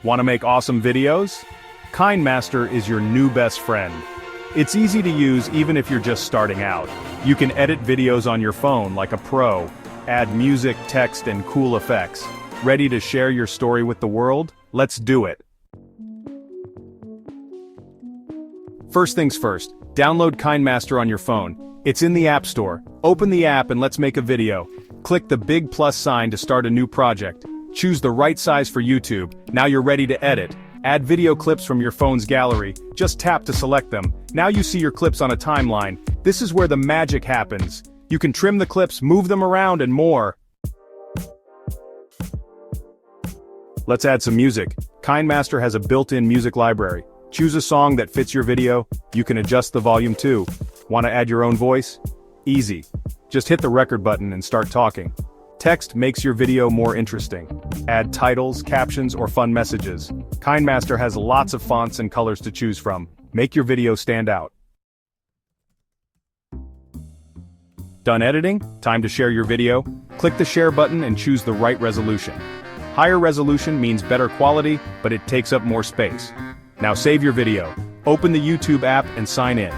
Want to make awesome videos? KineMaster is your new best friend. It's easy to use even if you're just starting out. You can edit videos on your phone like a pro, add music, text, and cool effects. Ready to share your story with the world? Let's do it. First things first, download KineMaster on your phone. It's in the App Store. Open the app and let's make a video. Click the big plus sign to start a new project. Choose the right size for YouTube. Now you're ready to edit. Add video clips from your phone's gallery. Just tap to select them. Now you see your clips on a timeline. This is where the magic happens. You can trim the clips, move them around, and more. Let's add some music. KineMaster has a built-in music library. Choose a song that fits your video. You can adjust the volume too. Want to add your own voice? Easy. Just hit the record button and start talking. Text makes your video more interesting. Add titles, captions, or fun messages. KineMaster has lots of fonts and colors to choose from. Make your video stand out. Done editing? Time to share your video? Click the share button and choose the right resolution. Higher resolution means better quality, but it takes up more space. Now save your video. Open the YouTube app and sign in.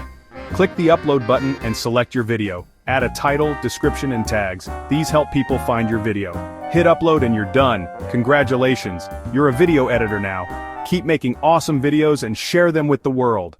Click the upload button and select your video. Add a title, description, and tags. These help people find your video. Hit upload and you're done. Congratulations, you're a video editor now. Keep making awesome videos and share them with the world.